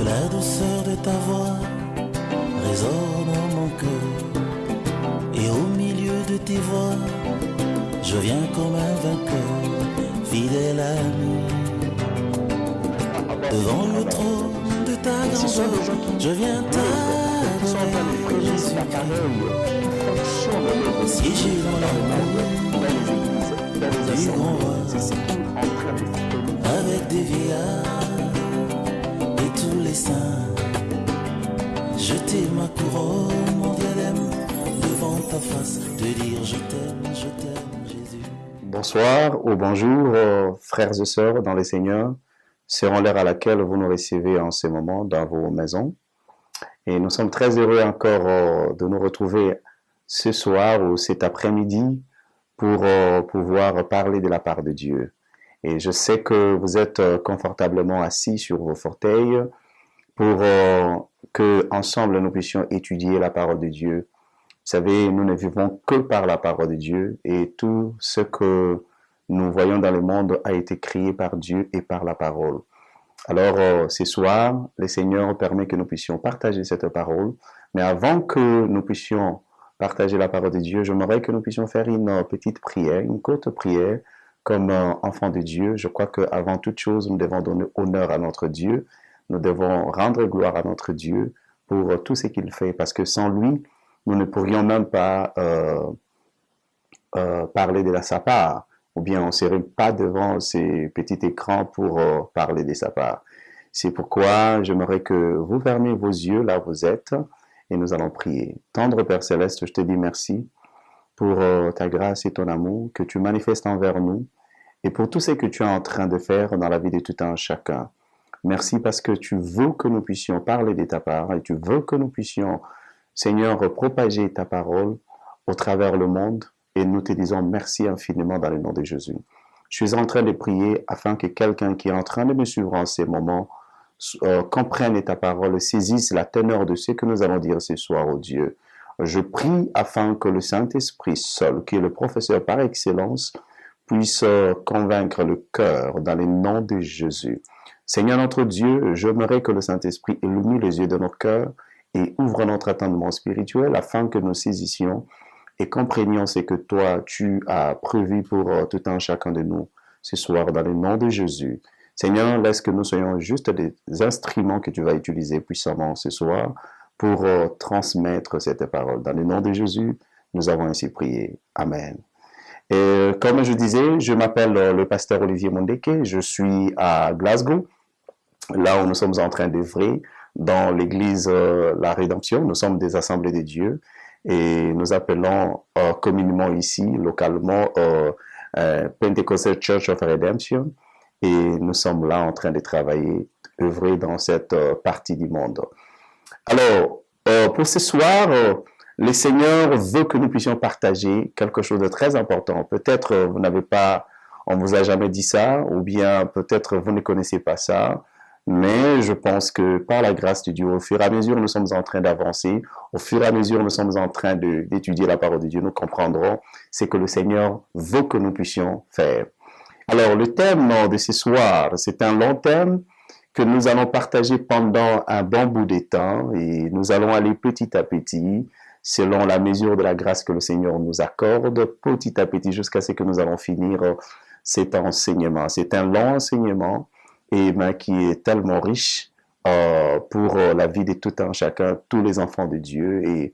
Que la douceur de ta voix résonne en mon cœur. Et au milieu de tes voix, je viens comme un vainqueur, fidèle ami. Devant le trône de ta grandeur, je viens t'adorer, Jésus. Siéger dans l'amour du grand roi, avec des vieillards et tous les saints. Jeter ma couronne, mon diadème, devant ta face, te dire je t'aime, Jésus. Bonsoir ou bonjour, frères et sœurs dans le Seigneur. Seront l'heure à laquelle vous nous recevez en ce moment dans vos maisons. Et nous sommes très heureux encore de nous retrouver ce soir ou cet après-midi pour pouvoir parler de la part de Dieu. Et je sais que vous êtes confortablement assis sur vos fauteuils pour que ensemble nous puissions étudier la parole de Dieu. Vous savez, nous ne vivons que par la parole de Dieu et tout ce que nous voyons dans le monde a été créé par Dieu et par la parole. Alors, ce soir, le Seigneur permet que nous puissions partager cette parole. Mais avant que nous puissions partager la parole de Dieu, j'aimerais que nous puissions faire une petite prière, une courte prière, comme enfants de Dieu. Je crois qu'avant toute chose, nous devons donner honneur à notre Dieu. Nous devons rendre gloire à notre Dieu pour tout ce qu'il fait, parce que sans lui, nous ne pourrions même pas parler de sa part, ou bien on ne serait pas devant ces petits écrans pour parler de sa part. C'est pourquoi j'aimerais que vous fermiez vos yeux là où vous êtes et nous allons prier. Tendre Père Céleste, je te dis merci pour ta grâce et ton amour que tu manifestes envers nous et pour tout ce que tu es en train de faire dans la vie de tout un chacun. Merci parce que tu veux que nous puissions parler de ta part et tu veux que nous puissions, Seigneur, propager ta parole au travers le monde. Et nous te disons merci infiniment dans le nom de Jésus. Je suis en train de prier afin que quelqu'un qui est en train de me suivre en ces moments comprenne ta parole, saisisse la teneur de ce que nous allons dire ce soir au Dieu. Je prie afin que le Saint-Esprit seul, qui est le professeur par excellence, puisse convaincre le cœur dans le nom de Jésus. Seigneur notre Dieu, j'aimerais que le Saint-Esprit illumine les yeux de nos cœurs et ouvre notre entendement spirituel afin que nous saisissions et comprenions ce que toi, tu as prévu pour tout un chacun de nous ce soir, dans le nom de Jésus. Seigneur, laisse que nous soyons juste des instruments que tu vas utiliser puissamment ce soir pour transmettre cette parole. Dans le nom de Jésus, nous avons ainsi prié. Amen. Et comme je disais, je m'appelle le pasteur Olivier Mondeke, je suis à Glasgow, là où nous sommes en train d'œuvrer dans l'église La Rédemption. Nous sommes des assemblées de Dieu. Et nous appelons communément ici, localement, Pentecostal Church of Redemption. Et nous sommes là en train de travailler, œuvrer dans cette partie du monde. Alors, pour ce soir, le Seigneur veut que nous puissions partager quelque chose de très important. Peut-être vous n'avez pas, on vous a jamais dit ça, ou bien peut-être vous ne connaissez pas ça. Mais je pense que par la grâce de Dieu, au fur et à mesure nous sommes en train d'avancer, au fur et à mesure nous sommes en train d'étudier la parole de Dieu, nous comprendrons ce que le Seigneur veut que nous puissions faire. Alors le thème de ce soir, c'est un long thème que nous allons partager pendant un bon bout de temps et nous allons aller petit à petit, selon la mesure de la grâce que le Seigneur nous accorde, petit à petit jusqu'à ce que nous allons finir cet enseignement. C'est un long enseignement et qui est tellement riche pour la vie de tout un chacun, tous les enfants de Dieu, et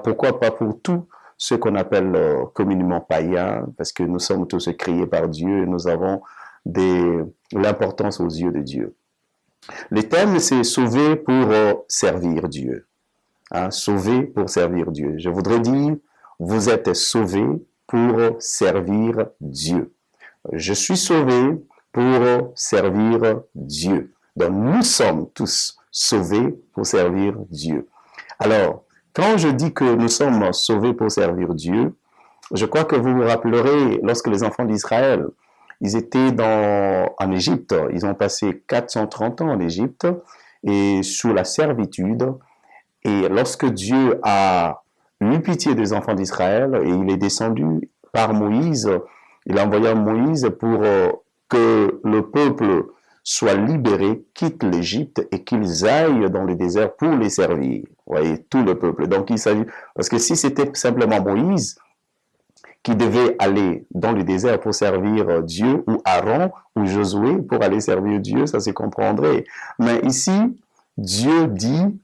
pourquoi pas pour tous ceux qu'on appelle communément païens, parce que nous sommes tous créés par Dieu et nous avons l'importance aux yeux de Dieu. Le thème, c'est sauver pour servir Dieu. Hein, sauver pour servir Dieu. Je voudrais dire, vous êtes sauvés pour servir Dieu. Je suis sauvé pour servir Dieu. Donc, nous sommes tous sauvés pour servir Dieu. Alors, quand je dis que nous sommes sauvés pour servir Dieu, je crois que vous vous rappellerez, lorsque les enfants d'Israël, ils étaient en Égypte, ils ont passé 430 ans en Égypte, et sous la servitude, et lorsque Dieu a eu pitié des enfants d'Israël, et il est descendu par Moïse, il a envoyé Moïse pour que le peuple soient libérés, quittent l'Égypte et qu'ils aillent dans le désert pour les servir. Vous voyez, tout le peuple. Donc, il s'agit, parce que si c'était simplement Moïse qui devait aller dans le désert pour servir Dieu, ou Aaron, ou Josué pour aller servir Dieu, ça se comprendrait. Mais ici, Dieu dit,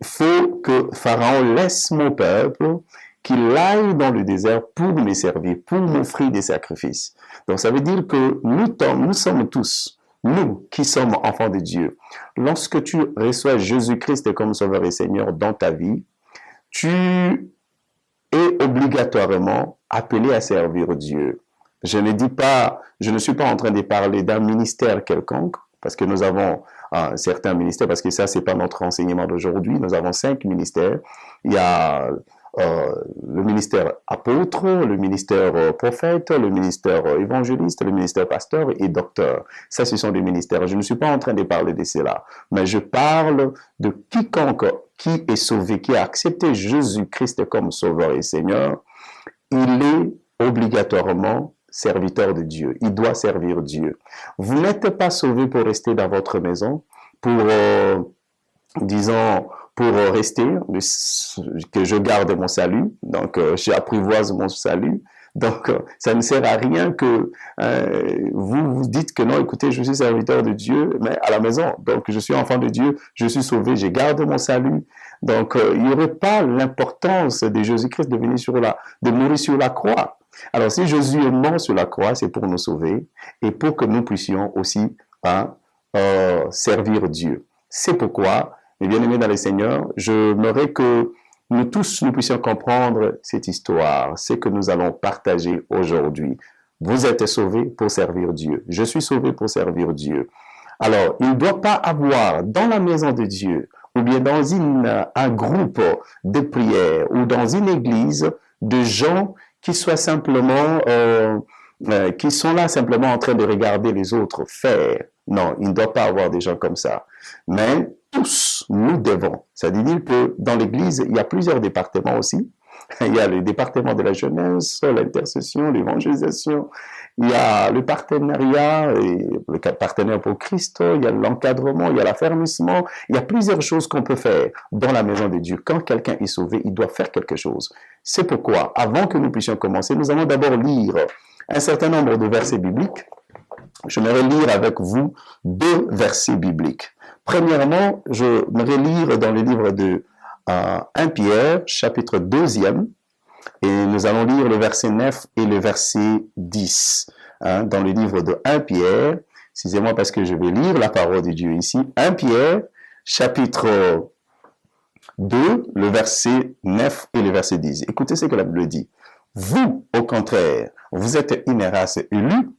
faut que Pharaon laisse mon peuple, qu'il aille dans le désert pour me servir, pour m'offrir des sacrifices. Donc, ça veut dire que nous sommes tous, nous qui sommes enfants de Dieu. Lorsque tu reçois Jésus-Christ comme Sauveur et Seigneur dans ta vie, tu es obligatoirement appelé à servir Dieu. Je ne suis pas en train de parler d'un ministère quelconque, parce que nous avons certains ministères, parce que ça, c'est pas notre enseignement d'aujourd'hui. Nous avons 5 ministères. Il y a le ministère apôtre, le ministère prophète, le ministère évangéliste, le ministère pasteur et docteur. Ça, ce sont des ministères. Je ne suis pas en train de parler de cela, mais je parle de quiconque qui est sauvé, qui a accepté Jésus-Christ comme Sauveur et Seigneur. Il est obligatoirement serviteur de Dieu. Il doit servir Dieu. Vous n'êtes pas sauvé pour rester dans votre maison, pour, pour rester, que je garde mon salut, donc j'apprivoise mon salut. Donc, ça ne sert à rien que vous vous dites que non, écoutez, je suis serviteur de Dieu, mais à la maison. Donc, je suis enfant de Dieu, je suis sauvé, je garde mon salut. Donc, il n'y aurait pas l'importance de Jésus-Christ de mourir sur la croix. Alors, si Jésus est mort sur la croix, c'est pour nous sauver et pour que nous puissions aussi servir Dieu. C'est pourquoi, mes bien-aimés dans le Seigneur, j'aimerais que nous tous, nous puissions comprendre cette histoire, ce que nous allons partager aujourd'hui. Vous êtes sauvés pour servir Dieu. Je suis sauvé pour servir Dieu. Alors, il ne doit pas avoir dans la maison de Dieu, ou bien dans un groupe de prière, ou dans une église, de gens qui soient simplement, qui sont là simplement en train de regarder les autres faire. Non, il ne doit pas avoir des gens comme ça. Mais tous, nous devons. C'est-à-dire que dans l'Église, il y a plusieurs départements aussi. Il y a le département de la jeunesse, l'intercession, l'évangélisation. Il y a le partenariat, et le partenaire pour Christ. Il y a l'encadrement, il y a l'affermissement. Il y a plusieurs choses qu'on peut faire dans la maison de Dieu. Quand quelqu'un est sauvé, il doit faire quelque chose. C'est pourquoi, avant que nous puissions commencer, nous allons d'abord lire un certain nombre de versets bibliques. J'aimerais lire avec vous 2 versets bibliques. Premièrement, j'aimerais lire dans le livre de 1 Pierre, chapitre 2e, et nous allons lire le verset 9 et le verset 10. Dans le livre de 1 Pierre, excusez-moi parce que je vais lire la parole de Dieu ici. 1 Pierre, chapitre 2, le verset 9 et le verset 10. Écoutez ce que la Bible dit. Vous, au contraire, vous êtes une race élue,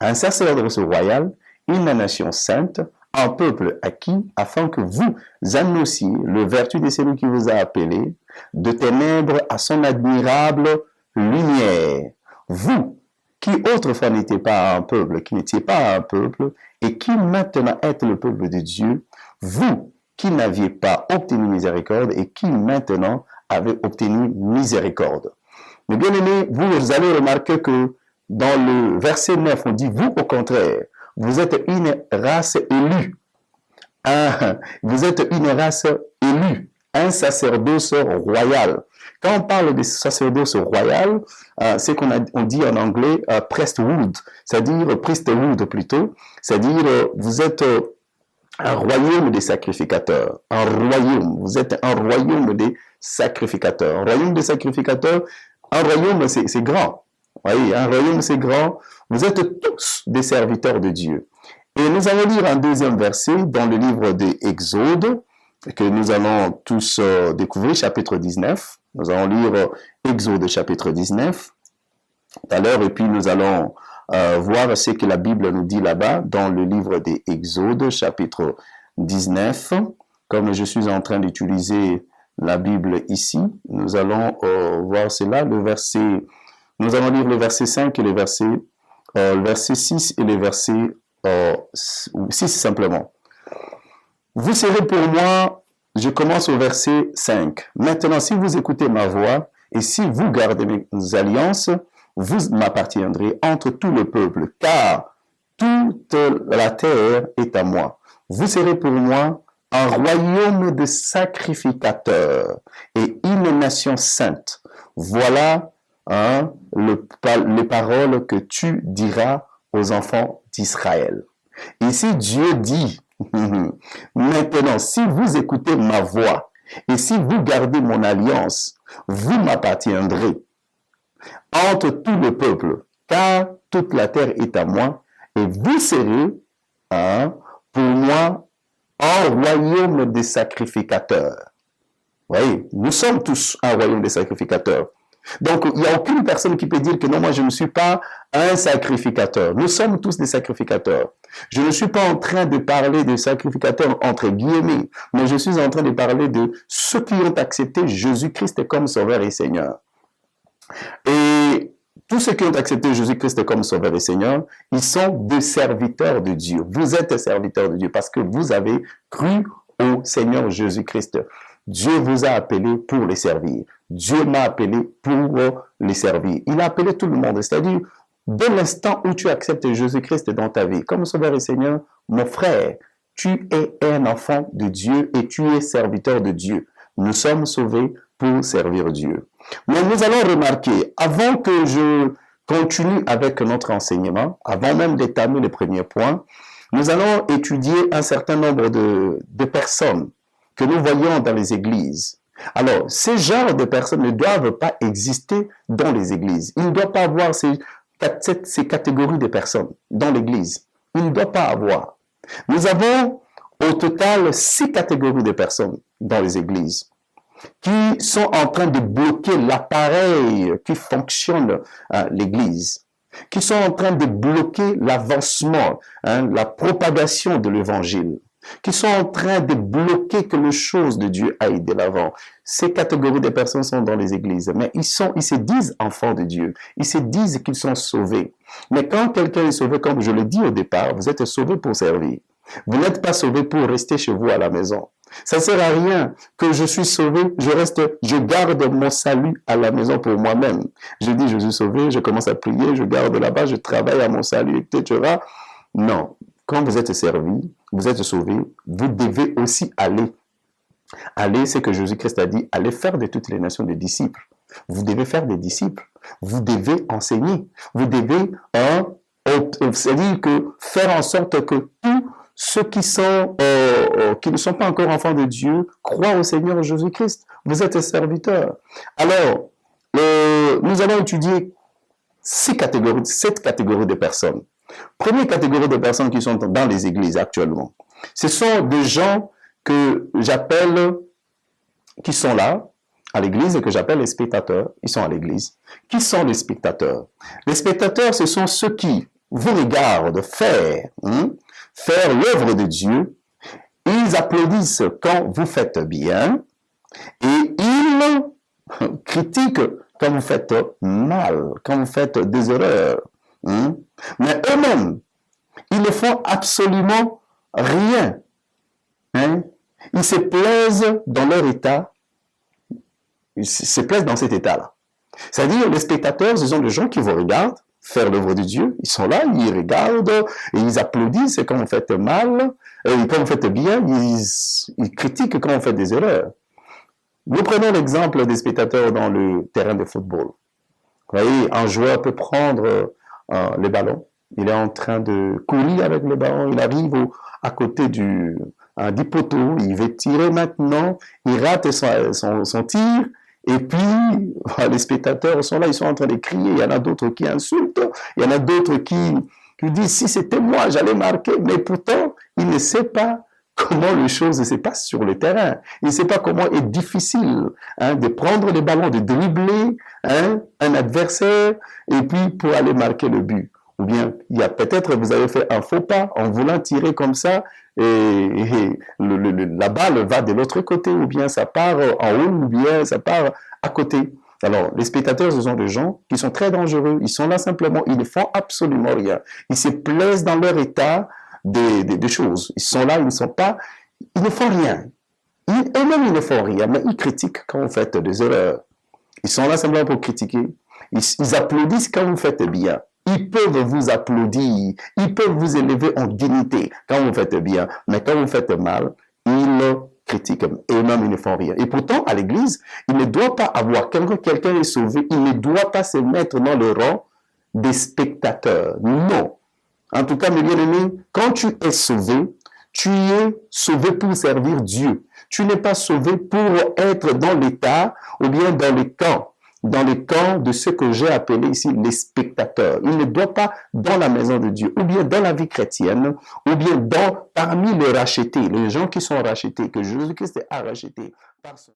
un sacerdoce royal, une nation sainte, un peuple acquis, afin que vous annonciez le vertu de celui qui vous a appelé, de ténèbres à son admirable lumière. Vous, qui autrefois n'étiez pas un peuple, qui n'étiez pas un peuple, et qui maintenant êtes le peuple de Dieu, vous qui n'aviez pas obtenu miséricorde, et qui maintenant avez obtenu miséricorde. Mais bien aimés, vous allez remarquer que dans le verset 9, on dit, vous au contraire, vous êtes une race élue. Vous êtes une race élue, un sacerdoce royal. Quand on parle de sacerdoce royal, c'est qu'on dit en anglais priesthood, c'est-à-dire priesthood plutôt, c'est-à-dire vous êtes un royaume des sacrificateurs, un royaume, vous êtes un royaume des sacrificateurs. Un royaume des sacrificateurs, un royaume c'est grand. Oui, un royaume c'est grand. Vous êtes tous des serviteurs de Dieu. Et nous allons lire un deuxième verset dans le livre d'Exode, que nous allons tous découvrir, chapitre 19. Nous allons lire Exode, chapitre 19, tout à l'heure, et puis nous allons voir ce que la Bible nous dit là-bas, dans le livre d'Exode, chapitre 19. Comme je suis en train d'utiliser la Bible ici, nous allons voir cela, nous allons lire le verset 5 et le verset 6 et le verset 6 simplement. Vous serez pour moi, je commence au verset 5. Maintenant, si vous écoutez ma voix et si vous gardez mes alliances, vous m'appartiendrez entre tout le peuple, car toute la terre est à moi. Vous serez pour moi un royaume de sacrificateurs et une nation sainte. Voilà les paroles que tu diras aux enfants d'Israël. Ici, Dieu dit, maintenant, si vous écoutez ma voix et si vous gardez mon alliance, vous m'appartiendrez entre tout le peuple, car toute la terre est à moi, et vous serez pour moi un royaume des sacrificateurs. Vous voyez, nous sommes tous un royaume des sacrificateurs. Donc, il n'y a aucune personne qui peut dire que non, moi je ne suis pas un sacrificateur. Nous sommes tous des sacrificateurs. Je ne suis pas en train de parler de sacrificateurs entre guillemets, mais je suis en train de parler de ceux qui ont accepté Jésus-Christ comme Sauveur et Seigneur. Et tous ceux qui ont accepté Jésus-Christ comme Sauveur et Seigneur, ils sont des serviteurs de Dieu. Vous êtes serviteurs de Dieu parce que vous avez cru au Seigneur Jésus-Christ. Dieu vous a appelé pour les servir. Dieu m'a appelé pour les servir. Il a appelé tout le monde. C'est-à-dire, dès l'instant où tu acceptes Jésus-Christ dans ta vie, comme Sauveur et Seigneur, mon frère, tu es un enfant de Dieu et tu es serviteur de Dieu. Nous sommes sauvés pour servir Dieu. Mais nous allons remarquer, avant que je continue avec notre enseignement, avant même d'étamer le premier point, nous allons étudier un certain nombre de personnes que nous voyons dans les églises. Alors, ces genres de personnes ne doivent pas exister dans les églises. Il ne doit pas avoir ces catégories de personnes dans l'église. Il ne doit pas avoir. Nous avons au total 6 catégories de personnes dans les églises qui sont en train de bloquer l'appareil qui fonctionne l'église, qui sont en train de bloquer l'avancement, la propagation de l'évangile, qui sont en train de bloquer que les choses de Dieu aillent de l'avant. Ces catégories de personnes sont dans les églises, mais ils se disent enfants de Dieu. Ils se disent qu'ils sont sauvés. Mais quand quelqu'un est sauvé, comme je le dis au départ, vous êtes sauvé pour servir. Vous n'êtes pas sauvé pour rester chez vous à la maison. Ça ne sert à rien que je suis sauvé, je garde mon salut à la maison pour moi-même. Je dis, je suis sauvé, je commence à prier, je garde là-bas, je travaille à mon salut, etc. Non. Quand vous êtes servi, vous êtes sauvé, vous devez aussi aller. Aller, c'est que Jésus-Christ a dit, allez faire de toutes les nations des disciples. Vous devez faire des disciples. Vous devez enseigner. Vous devez, c'est-à-dire que faire en sorte que tous ceux qui ne sont pas encore enfants de Dieu croient au Seigneur Jésus-Christ. Vous êtes serviteurs. Alors, nous allons étudier 7 catégories de personnes. Première catégorie de personnes qui sont dans les églises actuellement, ce sont des gens que j'appelle, qui sont là à l'église et que j'appelle les spectateurs. Ils sont à l'église. Qui sont les spectateurs? Les spectateurs, ce sont ceux qui vous regardent faire l'œuvre de Dieu. Ils applaudissent quand vous faites bien et ils critiquent quand vous faites mal, quand vous faites des erreurs. Mais eux-mêmes, ils ne font absolument rien. Ils se plaisent dans leur état. Ils se plaisent dans cet état-là. C'est-à-dire, les spectateurs, ce sont des gens qui vous regardent faire l'œuvre de Dieu. Ils sont là, ils regardent, et ils applaudissent quand vous faites mal, et quand vous faites bien, ils critiquent quand vous faites des erreurs. Nous prenons l'exemple des spectateurs dans le terrain de football. Vous voyez, un joueur peut prendre le ballon. Il est en train de courir avec le ballon. Il arrive à côté du poteau. Il veut tirer maintenant. Il rate son tir. Et puis, les spectateurs sont là. Ils sont en train de crier. Il y en a d'autres qui insultent. Il y en a d'autres qui disent, si c'était moi, j'allais marquer. Mais pourtant, il ne sait pas comment les choses se passent sur le terrain. Il ne sait pas comment est difficile de prendre le ballon, de dribbler un adversaire et puis pour aller marquer le but. Ou bien, il y a peut-être vous avez fait un faux pas en voulant tirer comme ça et la balle va de l'autre côté ou bien ça part en haut ou bien ça part à côté. Alors, les spectateurs, ce sont des gens qui sont très dangereux. Ils sont là simplement, ils ne font absolument rien. Ils se plaisent dans leur état des choses. Ils sont là, ils ne font rien. Eux-mêmes, ils ne font rien, mais ils critiquent quand vous faites des erreurs. Ils sont là simplement pour critiquer. Ils applaudissent quand vous faites bien. Ils peuvent vous applaudir, ils peuvent vous élever en dignité quand vous faites bien, mais quand vous faites mal, ils critiquent et même ils ne font rien. Et pourtant, à l'église, il ne doit pas avoir, quand quelqu'un est sauvé, il ne doit pas se mettre dans le rang des spectateurs. Non. En tout cas, mes bien-aimés, quand tu es sauvé pour servir Dieu. Tu n'es pas sauvé pour être dans l'état ou bien dans les camps de ce que j'ai appelé ici les spectateurs. Il ne doit pas dans la maison de Dieu, ou bien dans la vie chrétienne, ou bien parmi les rachetés, les gens qui sont rachetés, que Jésus-Christ a rachetés par son